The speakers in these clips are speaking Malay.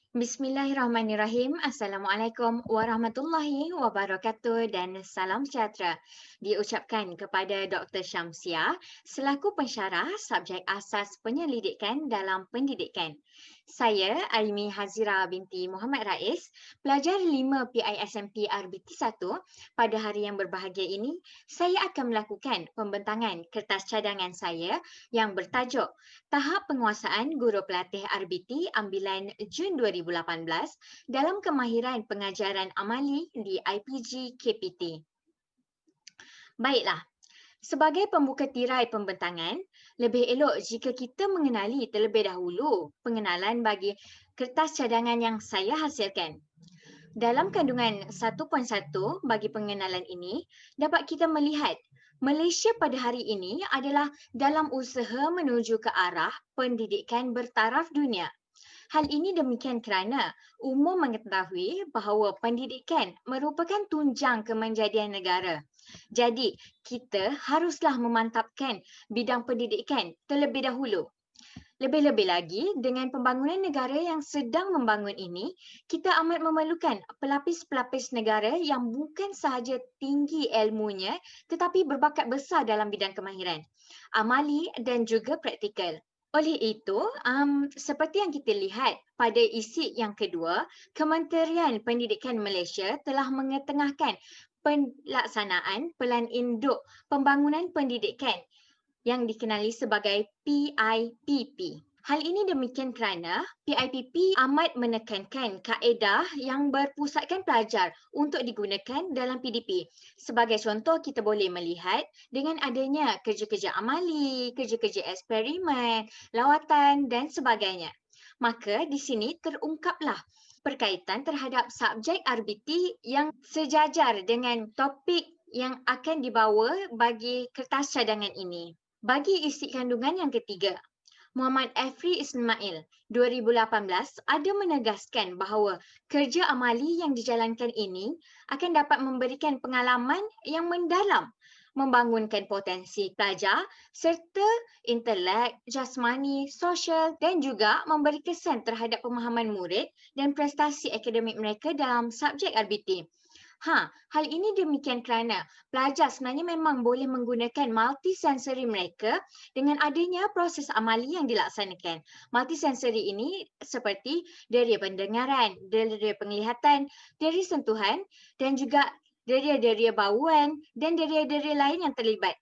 Bismillahirrahmanirrahim. Assalamualaikum warahmatullahi wabarakatuh dan salam sejahtera diucapkan kepada Dr. Syamsia selaku pensyarah subjek asas penyelidikan dalam pendidikan. Saya Aimi Hazira binti Muhammad Rais, pelajar 5 PISMP RBT 1. Pada hari yang berbahagia ini, saya akan melakukan pembentangan kertas cadangan saya yang bertajuk Tahap Penguasaan Guru Pelatih RBT Ambilan Jun 2018 dalam Kemahiran Pengajaran Amali di IPG KPT. Baiklah, sebagai pembuka tirai pembentangan, lebih elok jika kita mengenali terlebih dahulu pengenalan bagi kertas cadangan yang saya hasilkan. Dalam kandungan 1.1 bagi pengenalan ini, dapat kita melihat Malaysia pada hari ini adalah dalam usaha menuju ke arah pendidikan bertaraf dunia. Hal ini demikian kerana umum mengetahui bahawa pendidikan merupakan tunjang kemenjadian negara. Jadi, kita haruslah memantapkan bidang pendidikan terlebih dahulu. Lebih-lebih lagi, dengan pembangunan negara yang sedang membangun ini, kita amat memerlukan pelapis-pelapis negara yang bukan sahaja tinggi ilmunya tetapi berbakat besar dalam bidang kemahiran, amali dan juga praktikal. Oleh itu, seperti yang kita lihat pada isi yang kedua, Kementerian Pendidikan Malaysia telah mengetengahkan pelaksanaan Pelan Induk Pembangunan Pendidikan yang dikenali sebagai PIPP. Hal ini demikian kerana PIPP amat menekankan kaedah yang berpusatkan pelajar untuk digunakan dalam PDP. Sebagai contoh, kita boleh melihat dengan adanya kerja-kerja amali, kerja-kerja eksperimen, lawatan dan sebagainya. Maka di sini terungkaplah berkaitan terhadap subjek RBT yang sejajar dengan topik yang akan dibawa bagi kertas cadangan ini. Bagi isi kandungan yang ketiga, Muhammad Afri Ismail 2018 ada menegaskan bahawa kerja amali yang dijalankan ini akan dapat memberikan pengalaman yang mendalam, membangunkan potensi pelajar serta intelek, jasmani, sosial dan juga memberi kesan terhadap pemahaman murid dan prestasi akademik mereka dalam subjek RBT. Hal ini demikian kerana pelajar sebenarnya memang boleh menggunakan multisensory mereka dengan adanya proses amali yang dilaksanakan. Multisensory ini seperti deria pendengaran, deria penglihatan, deria sentuhan dan juga deria-deria bauan dan deria-deria lain yang terlibat.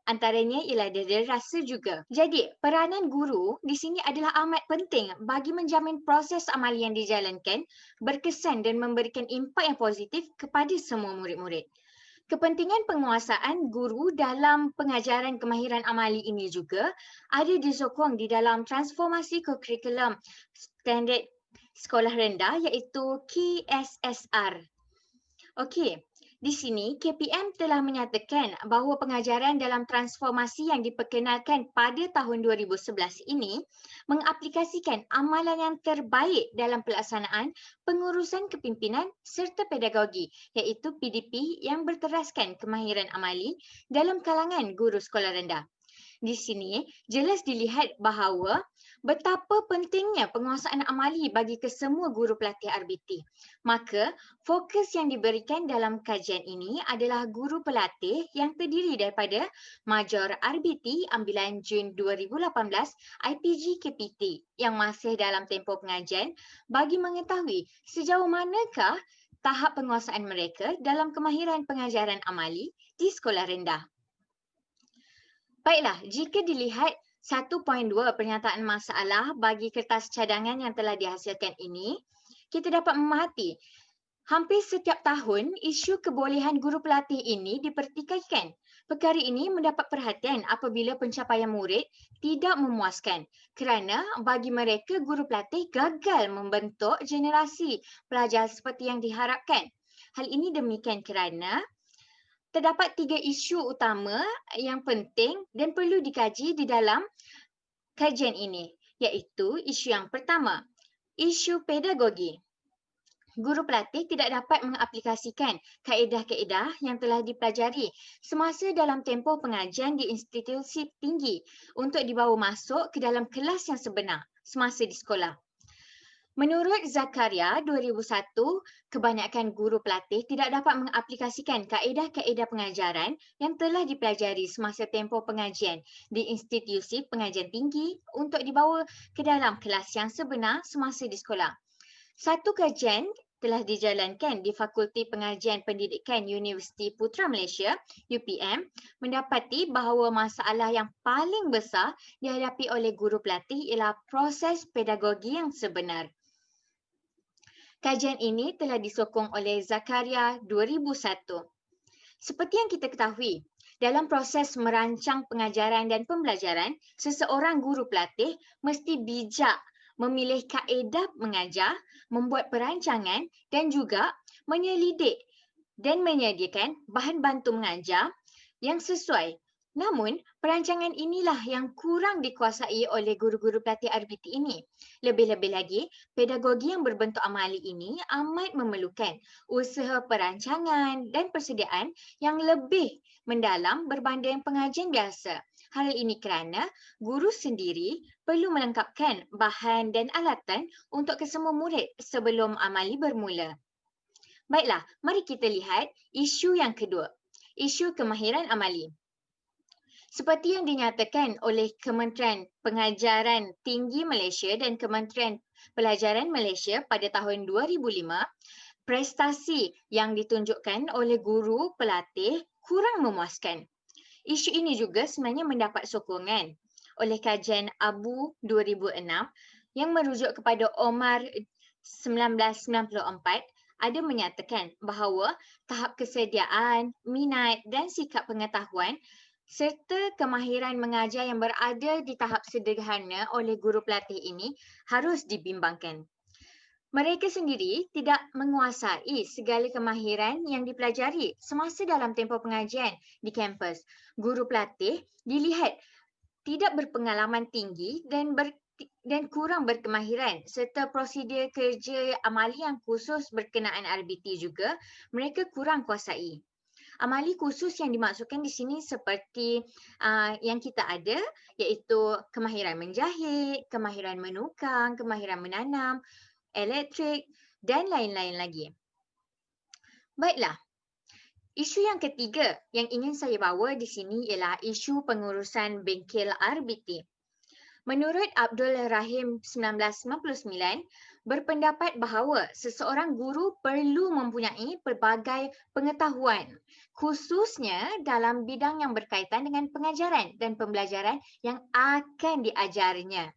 Antaranya ialah deria rasa juga. Jadi, peranan guru di sini adalah amat penting bagi menjamin proses amali yang dijalankan berkesan dan memberikan impak yang positif kepada semua murid-murid. Kepentingan penguasaan guru dalam pengajaran kemahiran amali ini juga ada disokong di dalam transformasi kurikulum standard sekolah rendah iaitu KSSR. Okey, di sini KPM telah menyatakan bahawa pengajaran dalam transformasi yang diperkenalkan pada tahun 2011 ini mengaplikasikan amalan yang terbaik dalam pelaksanaan pengurusan kepimpinan serta pedagogi iaitu PDP yang berteraskan kemahiran amali dalam kalangan guru sekolah rendah. Di sini jelas dilihat bahawa betapa pentingnya penguasaan amali bagi kesemua guru pelatih RBT. Maka, fokus yang diberikan dalam kajian ini adalah guru pelatih yang terdiri daripada Major RBT Ambilan Jun 2018 IPG KPT yang masih dalam tempoh pengajian bagi mengetahui sejauh manakah tahap penguasaan mereka dalam kemahiran pengajaran amali di sekolah rendah. Baiklah, jika dilihat 1.2 pernyataan masalah bagi kertas cadangan yang telah dihasilkan ini, kita dapat memerhati hampir setiap tahun isu kebolehan guru pelatih ini dipertikaikan. Perkara ini mendapat perhatian apabila pencapaian murid tidak memuaskan kerana bagi mereka guru pelatih gagal membentuk generasi pelajar seperti yang diharapkan. Hal ini demikian kerana terdapat 3 isu utama yang penting dan perlu dikaji di dalam kajian ini, iaitu isu yang pertama, isu pedagogi. Guru pelatih tidak dapat mengaplikasikan kaedah-kaedah yang telah dipelajari semasa dalam tempoh pengajian di institusi tinggi untuk dibawa masuk ke dalam kelas yang sebenar semasa di sekolah. Menurut Zakaria 2001, kebanyakan guru pelatih tidak dapat mengaplikasikan kaedah-kaedah pengajaran yang telah dipelajari semasa tempoh pengajian di institusi pengajian tinggi untuk dibawa ke dalam kelas yang sebenar semasa di sekolah. Satu kajian telah dijalankan di Fakulti Pengajian Pendidikan Universiti Putra Malaysia, UPM, mendapati bahawa masalah yang paling besar dihadapi oleh guru pelatih ialah proses pedagogi yang sebenar. Kajian ini telah disokong oleh Zakaria 2001. Seperti yang kita ketahui, dalam proses merancang pengajaran dan pembelajaran, seseorang guru pelatih mesti bijak memilih kaedah mengajar, membuat perancangan dan juga menyelidik dan menyediakan bahan bantu mengajar yang sesuai. Namun, perancangan inilah yang kurang dikuasai oleh guru-guru pelatih RBT ini. Lebih-lebih lagi, pedagogi yang berbentuk amali ini amat memerlukan usaha perancangan dan persediaan yang lebih mendalam berbanding pengajian biasa. Hal ini kerana guru sendiri perlu melengkapkan bahan dan alatan untuk kesemua murid sebelum amali bermula. Baiklah, mari kita lihat isu yang kedua, isu kemahiran amali. Seperti yang dinyatakan oleh Kementerian Pengajaran Tinggi Malaysia dan Kementerian Pelajaran Malaysia pada tahun 2005, prestasi yang ditunjukkan oleh guru pelatih kurang memuaskan. Isu ini juga sebenarnya mendapat sokongan oleh kajian ABU 2006 yang merujuk kepada Omar 1994 ada menyatakan bahawa tahap kesediaan, minat dan sikap pengetahuan serta kemahiran mengajar yang berada di tahap sederhana oleh guru pelatih ini harus dibimbangkan. Mereka sendiri tidak menguasai segala kemahiran yang dipelajari semasa dalam tempoh pengajian di kampus. Guru pelatih dilihat tidak berpengalaman tinggi dan kurang berkemahiran serta prosedur kerja amali yang khusus berkenaan RBT juga mereka kurang kuasai. Amali khusus yang dimaksudkan di sini seperti yang kita ada iaitu kemahiran menjahit, kemahiran menukang, kemahiran menanam, elektrik dan lain-lain lagi. Baiklah, isu yang ketiga yang ingin saya bawa di sini ialah isu pengurusan bengkel RBT. Menurut Abdul Rahim 1999, berpendapat bahawa seseorang guru perlu mempunyai pelbagai pengetahuan, khususnya dalam bidang yang berkaitan dengan pengajaran dan pembelajaran yang akan diajarnya.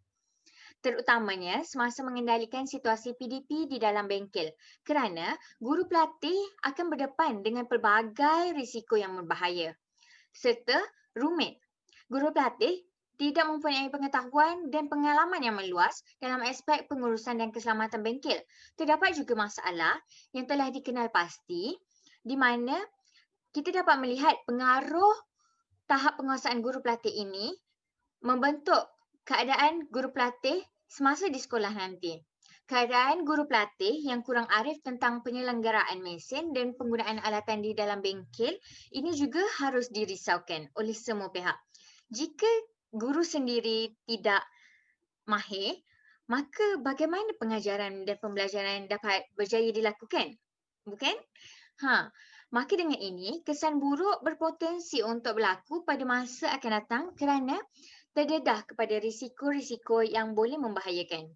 Terutamanya semasa mengendalikan situasi PDP di dalam bengkel kerana guru pelatih akan berdepan dengan pelbagai risiko yang berbahaya serta rumit. Guru pelatih tidak mempunyai pengetahuan dan pengalaman yang meluas dalam aspek pengurusan dan keselamatan bengkel. Terdapat juga masalah yang telah dikenal pasti di mana kita dapat melihat pengaruh tahap penguasaan guru pelatih ini membentuk keadaan guru pelatih semasa di sekolah nanti. Keadaan guru pelatih yang kurang arif tentang penyelenggaraan mesin dan penggunaan alatan di dalam bengkel ini juga harus dirisaukan oleh semua pihak. Jika guru sendiri tidak mahir, maka bagaimana pengajaran dan pembelajaran dapat berjaya dilakukan? Bukan? Maka dengan ini, kesan buruk berpotensi untuk berlaku pada masa akan datang kerana terdedah kepada risiko-risiko yang boleh membahayakan.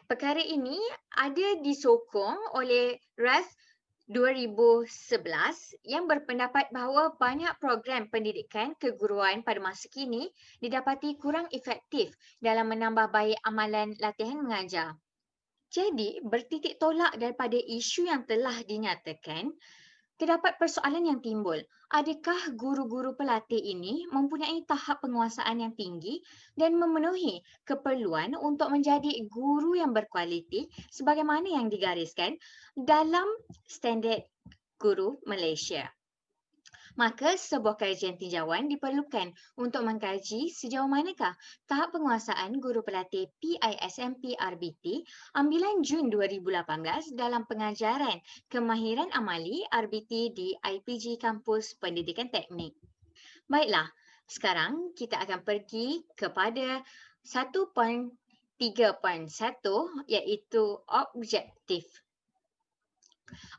Perkara ini ada disokong oleh RAS 2011 yang berpendapat bahawa banyak program pendidikan keguruan pada masa kini didapati kurang efektif dalam menambah baik amalan latihan mengajar. Jadi, bertitik tolak daripada isu yang telah dinyatakan, terdapat persoalan yang timbul. Adakah guru-guru pelatih ini mempunyai tahap penguasaan yang tinggi dan memenuhi keperluan untuk menjadi guru yang berkualiti sebagaimana yang digariskan dalam Standard Guru Malaysia? Maka sebuah kajian tinjauan diperlukan untuk mengkaji sejauh manakah tahap penguasaan guru pelatih PISMP RBT ambilan Jun 2018 dalam pengajaran kemahiran amali RBT di IPG Kampus Pendidikan Teknik. Baiklah, sekarang kita akan pergi kepada satu poin 3.1 iaitu objektif.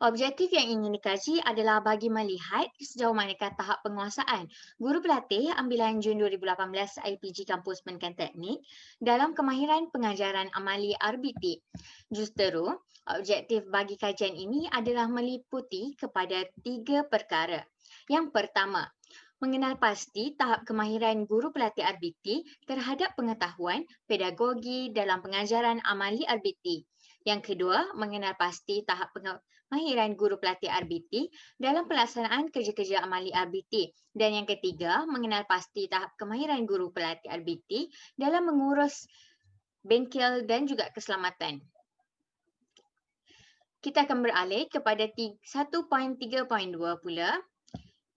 Objektif yang ingin dikaji adalah bagi melihat sejauh manakah tahap penguasaan guru pelatih ambilan Jun 2018 IPG Kampus Pendidikan Teknik dalam kemahiran pengajaran amali RBT. Justeru, objektif bagi kajian ini adalah meliputi kepada 3 perkara. Yang pertama, mengenal pasti tahap kemahiran guru pelatih RBT terhadap pengetahuan pedagogi dalam pengajaran amali RBT. Yang kedua, mengenal pasti tahap kemahiran guru pelatih RBT dalam pelaksanaan kerja-kerja amali RBT. Dan yang ketiga, mengenal pasti tahap kemahiran guru pelatih RBT dalam mengurus bengkel dan juga keselamatan. Kita akan beralih kepada 1.3.2 pula,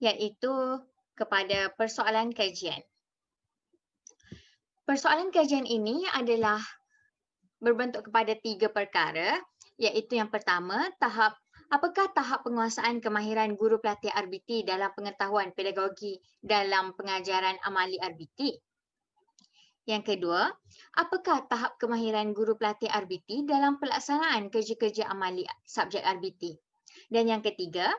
iaitu kepada persoalan kajian. Persoalan kajian ini adalah berbentuk kepada 3 perkara, iaitu yang pertama, apakah tahap penguasaan kemahiran guru pelatih RBT dalam pengetahuan pedagogi dalam pengajaran amali RBT? Yang kedua, apakah tahap kemahiran guru pelatih RBT dalam pelaksanaan kerja-kerja amali subjek RBT? Dan yang ketiga,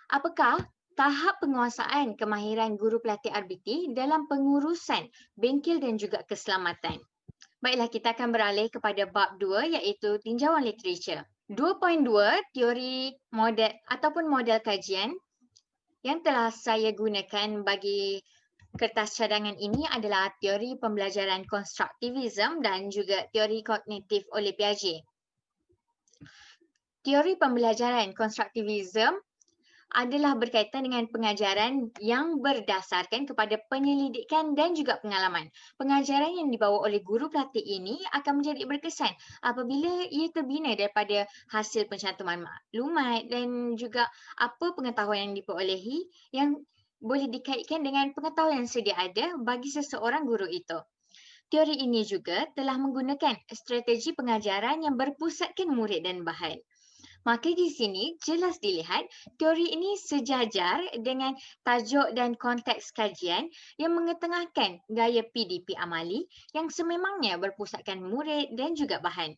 apakah tahap penguasaan kemahiran guru pelatih RBT dalam pengurusan bengkel dan juga keselamatan? Baiklah, kita akan beralih kepada bab 2 iaitu tinjauan literatur. 2.2 teori model ataupun model kajian yang telah saya gunakan bagi kertas cadangan ini adalah teori pembelajaran konstruktivisme dan juga teori kognitif oleh Piaget. Teori pembelajaran konstruktivisme adalah berkaitan dengan pengajaran yang berdasarkan kepada penyelidikan dan juga pengalaman. Pengajaran yang dibawa oleh guru pelatih ini akan menjadi berkesan apabila ia terbina daripada hasil pencantuman maklumat dan juga apa pengetahuan yang diperolehi yang boleh dikaitkan dengan pengetahuan yang sedia ada bagi seseorang guru itu. Teori ini juga telah menggunakan strategi pengajaran yang berpusatkan murid dan bahan. Maka di sini jelas dilihat teori ini sejajar dengan tajuk dan konteks kajian yang mengetengahkan gaya PDP amali yang sememangnya berpusatkan murid dan juga bahan.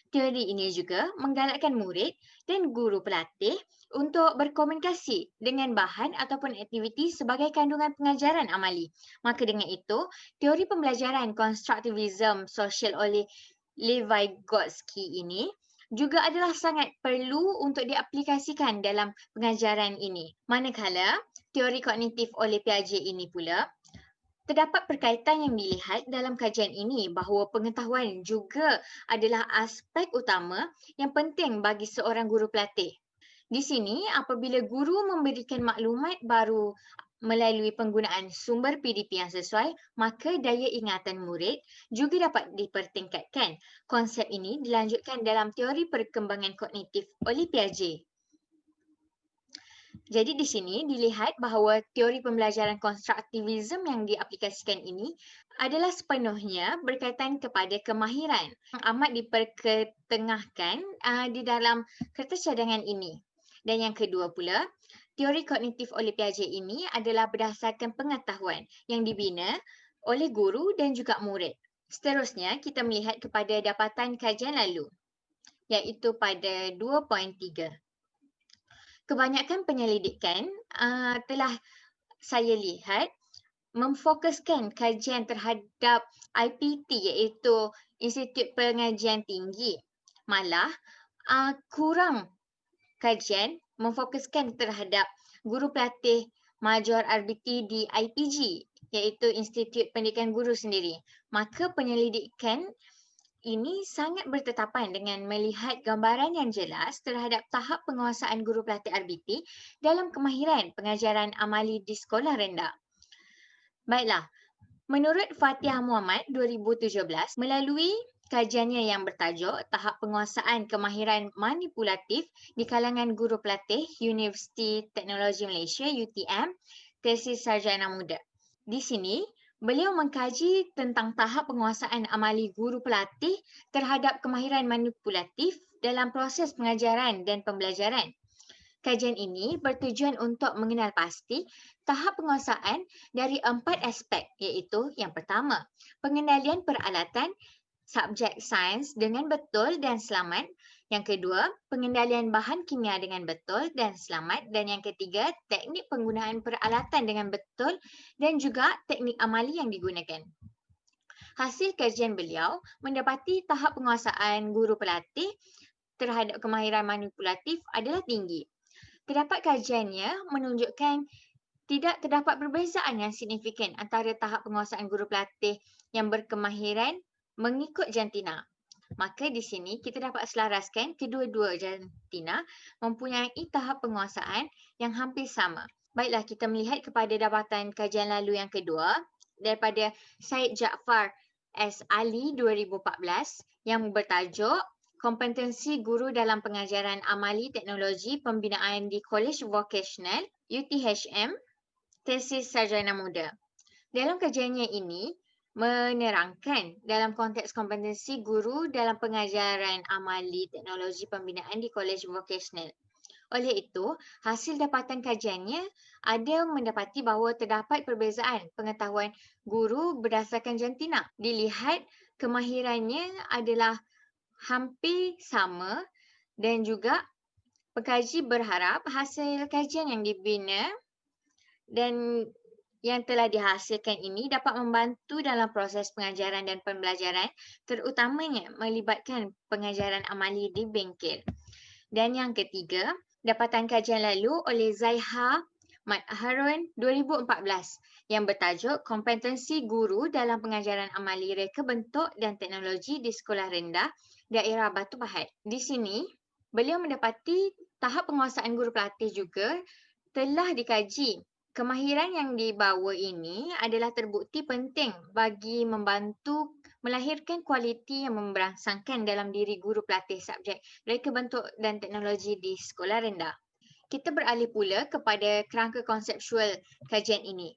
Teori ini juga menggalakkan murid dan guru pelatih untuk berkomunikasi dengan bahan ataupun aktiviti sebagai kandungan pengajaran amali. Maka dengan itu, teori pembelajaran konstruktivisme sosial oleh Levi Gotsky ini juga adalah sangat perlu untuk diaplikasikan dalam pengajaran ini. Manakala teori kognitif oleh Piaget ini pula, terdapat perkaitan yang dilihat dalam kajian ini bahawa pengetahuan juga adalah aspek utama yang penting bagi seorang guru pelatih. Di sini, apabila guru memberikan maklumat baru melalui penggunaan sumber PDP yang sesuai, maka daya ingatan murid juga dapat dipertingkatkan. Konsep ini dilanjutkan dalam teori perkembangan kognitif oleh Piaget. Jadi di sini dilihat bahawa teori pembelajaran konstruktivisme yang diaplikasikan ini adalah sepenuhnya berkaitan kepada kemahiran yang amat diperketengahkan di dalam kertas cadangan ini. Dan yang kedua pula, teori kognitif oleh Piaget ini adalah berdasarkan pengetahuan yang dibina oleh guru dan juga murid. Seterusnya, kita melihat kepada dapatan kajian lalu, iaitu pada 2.3. Kebanyakan penyelidikan telah saya lihat memfokuskan kajian terhadap IPT iaitu Institut Pengajian Tinggi. Malah kurang kajian memfokuskan terhadap guru pelatih major RBT di IPG iaitu Institut Pendidikan Guru sendiri. Maka penyelidikan ini sangat bertetapan dengan melihat gambaran yang jelas terhadap tahap penguasaan guru pelatih RBT dalam kemahiran pengajaran amali di sekolah rendah. Baiklah, menurut Fatihah Muhammad 2017, melalui kajiannya yang bertajuk Tahap Penguasaan Kemahiran Manipulatif di kalangan guru pelatih Universiti Teknologi Malaysia UTM, tesis sarjana muda. Di sini, beliau mengkaji tentang tahap penguasaan amali guru pelatih terhadap kemahiran manipulatif dalam proses pengajaran dan pembelajaran. Kajian ini bertujuan untuk mengenal pasti tahap penguasaan dari 4 aspek iaitu yang pertama, pengendalian peralatan subjek sains dengan betul dan selamat. Yang kedua, pengendalian bahan kimia dengan betul dan selamat. Dan yang ketiga, teknik penggunaan peralatan dengan betul dan juga teknik amali yang digunakan. Hasil kajian beliau mendapati tahap penguasaan guru pelatih terhadap kemahiran manipulatif adalah tinggi. Terdapat kajiannya menunjukkan tidak terdapat perbezaan yang signifikan antara tahap penguasaan guru pelatih yang berkemahiran mengikut jantina. Maka di sini kita dapat selaraskan kedua-dua jantina mempunyai tahap penguasaan yang hampir sama. Baiklah, kita melihat kepada dapatan kajian lalu yang kedua daripada Syed Jaafar S. Ali 2014 yang bertajuk Kompetensi Guru dalam Pengajaran Amali Teknologi Pembinaan di College Vocational UTHM Tesis Sarjana Muda. Dalam kajiannya ini menerangkan dalam konteks kompetensi guru dalam pengajaran amali teknologi pembinaan di College Vocational. Oleh itu, hasil dapatan kajiannya ada mendapati bahawa terdapat perbezaan pengetahuan guru berdasarkan jantina. Dilihat kemahirannya adalah hampir sama dan juga pengkaji berharap hasil kajian yang dibina dan yang telah dihasilkan ini dapat membantu dalam proses pengajaran dan pembelajaran, terutamanya melibatkan pengajaran amali di bengkel. Dan yang ketiga, dapatan kajian lalu oleh Zaiha Mat Harun 2014 yang bertajuk Kompetensi Guru dalam Pengajaran Amali Reka Bentuk dan Teknologi di Sekolah Rendah Daerah Batu Pahat. Di sini, beliau mendapati tahap penguasaan guru pelatih juga telah dikaji. Kemahiran yang dibawa ini adalah terbukti penting bagi membantu melahirkan kualiti yang memberangsangkan dalam diri guru pelatih subjek reka bentuk dan teknologi di sekolah rendah. Kita beralih pula kepada kerangka konseptual kajian ini.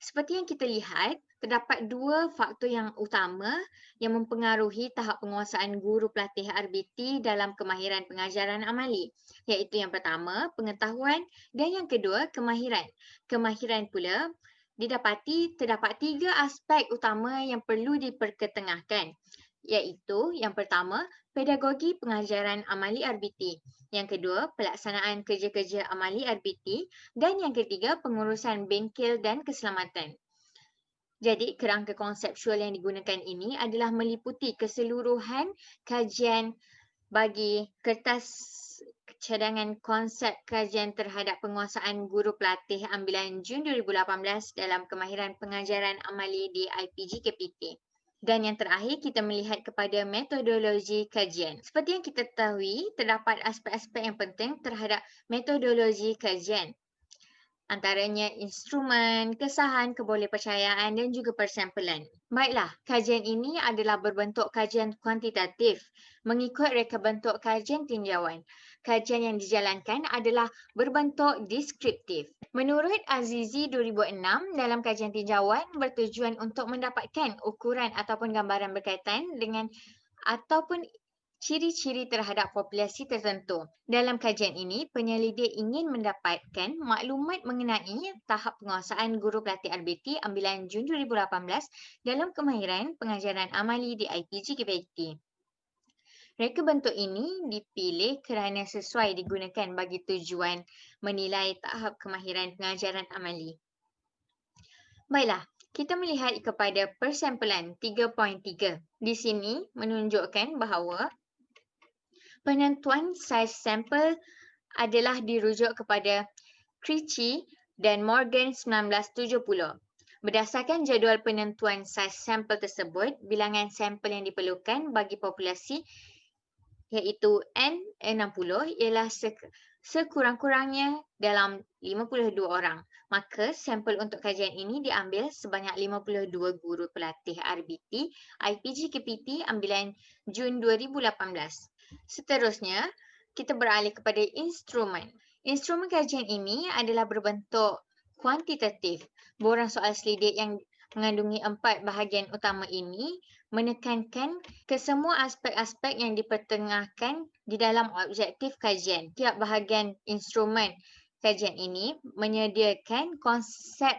Seperti yang kita lihat, terdapat dua faktor yang utama yang mempengaruhi tahap penguasaan guru pelatih RBT dalam kemahiran pengajaran amali, iaitu yang pertama, pengetahuan dan yang kedua, kemahiran. Kemahiran pula didapati terdapat tiga aspek utama yang perlu diperketengahkan, iaitu yang pertama, pedagogi pengajaran amali RBT. Yang kedua, pelaksanaan kerja-kerja amali RBT. Dan yang ketiga, pengurusan bengkel dan keselamatan. Jadi, kerangka konseptual yang digunakan ini adalah meliputi keseluruhan kajian bagi kertas cadangan konsep kajian terhadap penguasaan guru pelatih ambilan Jun 2018 dalam kemahiran pengajaran amali di IPG KPT. Dan yang terakhir, kita melihat kepada metodologi kajian. Seperti yang kita ketahui, terdapat aspek-aspek yang penting terhadap metodologi kajian. Antaranya instrumen, kesahan, kebolehpercayaan dan juga persampelan. Baiklah, kajian ini adalah berbentuk kajian kuantitatif mengikut reka bentuk kajian tinjauan. Kajian yang dijalankan adalah berbentuk deskriptif. Menurut Azizi 2006, dalam kajian tinjauan bertujuan untuk mendapatkan ukuran ataupun gambaran berkaitan dengan ataupun ciri-ciri terhadap populasi tertentu. Dalam kajian ini, penyelidik ingin mendapatkan maklumat mengenai tahap penguasaan guru pelatih RBT ambilan Jun 2018 dalam kemahiran pengajaran amali di IPG KPT. Reka bentuk ini dipilih kerana sesuai digunakan bagi tujuan menilai tahap kemahiran pengajaran amali. Baiklah, kita melihat kepada persampelan 3.3. Di sini menunjukkan bahawa penentuan saiz sampel adalah dirujuk kepada Krejci dan Morgan 1970. Berdasarkan jadual penentuan saiz sampel tersebut, bilangan sampel yang diperlukan bagi populasi iaitu N60 ialah sekurang-kurangnya dalam 52 orang. Maka sampel untuk kajian ini diambil sebanyak 52 guru pelatih RBT IPG KPT ambilan Jun 2018. Seterusnya, kita beralih kepada instrumen. Instrumen kajian ini adalah berbentuk kuantitatif. Borang soal selidik yang mengandungi 4 bahagian utama ini menekankan kesemua aspek-aspek yang dipertengahkan di dalam objektif kajian. Tiap bahagian instrumen kajian ini menyediakan konsep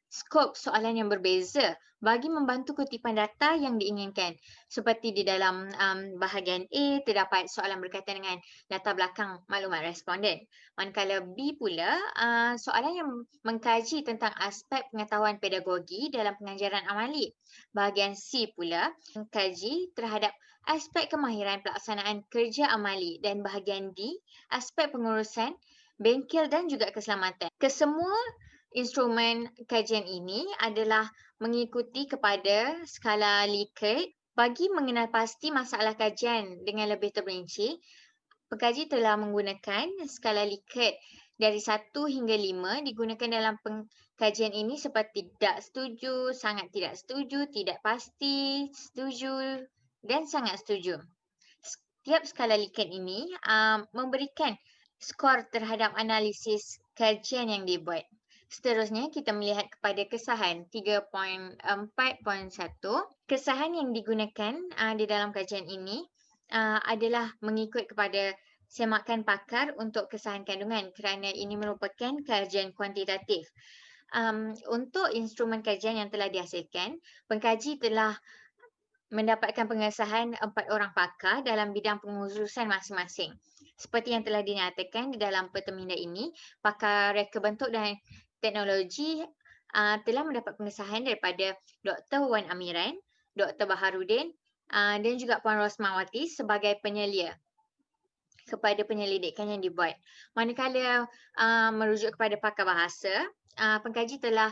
skop soalan yang berbeza bagi membantu kutipan data yang diinginkan. Seperti di dalam bahagian A, terdapat soalan berkaitan dengan latar belakang maklumat responden. Manakala B pula, soalan yang mengkaji tentang aspek pengetahuan pedagogi dalam pengajaran amali. Bahagian C pula, mengkaji terhadap aspek kemahiran pelaksanaan kerja amali. Dan bahagian D, aspek pengurusan bengkel dan juga keselamatan. Kesemua instrumen kajian ini adalah mengikuti kepada skala Likert. Bagi mengenal pasti masalah kajian dengan lebih terperinci, pengkaji telah menggunakan skala Likert dari 1 hingga 5 digunakan dalam pengkajian ini seperti tidak setuju, sangat tidak setuju, tidak pasti, setuju dan sangat setuju. Setiap skala Likert ini memberikan skor terhadap analisis kajian yang dibuat. Seterusnya, kita melihat kepada kesahan 3.4.1. Kesahan yang digunakan di dalam kajian ini adalah mengikut kepada semakan pakar untuk kesahan kandungan kerana ini merupakan kajian kuantitatif. Untuk instrumen kajian yang telah dihasilkan, pengkaji telah mendapatkan pengesahan 4 orang pakar dalam bidang pengurusan masing-masing. Seperti yang telah dinyatakan di dalam pertemuan ini, pakar reka bentuk dan teknologi telah mendapat pengesahan daripada Dr. Wan Amiran, Dr. Baharudin dan juga Puan Rosmawati sebagai penyelia kepada penyelidikan yang dibuat. Manakala merujuk kepada pakar bahasa, pengkaji telah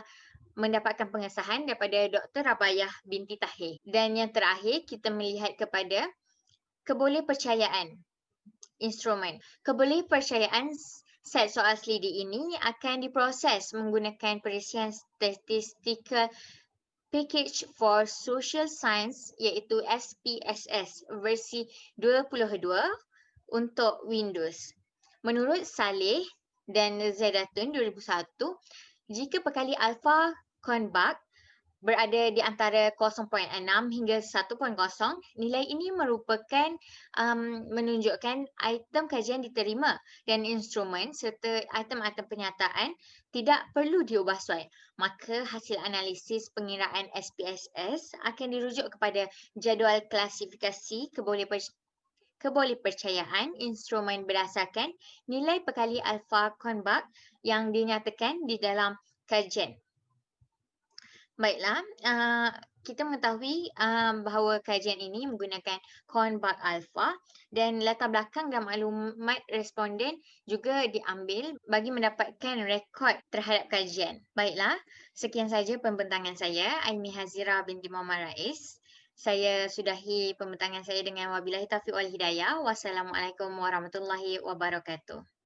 mendapatkan pengesahan daripada Dr. Rabayah binti Tahir. Dan yang terakhir, kita melihat kepada kebolehpercayaan instrumen. Kebolehpercayaan set soal selidi ini akan diproses menggunakan perisian Statistical Package for Social Science iaitu SPSS versi 22 untuk Windows. Menurut Saleh dan Zaidatun 2001, jika perkali alfa Kornbach berada di antara 0.6 hingga 1.0, nilai ini merupakan menunjukkan item kajian diterima dan instrumen serta item-item penyataan tidak perlu diubah suai. Maka hasil analisis pengiraan SPSS akan dirujuk kepada jadual klasifikasi kebolehpercayaan instrumen berdasarkan nilai perkali alfa Kornbach yang dinyatakan di dalam kajian. Baiklah, kita mengetahui bahawa kajian ini menggunakan Kornbach alpha dan latar belakang dan maklumat responden juga diambil bagi mendapatkan rekod terhadap kajian. Baiklah, sekian saja pembentangan saya, Aimi Hazira binti Muhammad Rais. Saya sudahi pembentangan saya dengan wabillahi taufiq wal hidayah. Wassalamualaikum warahmatullahi wabarakatuh.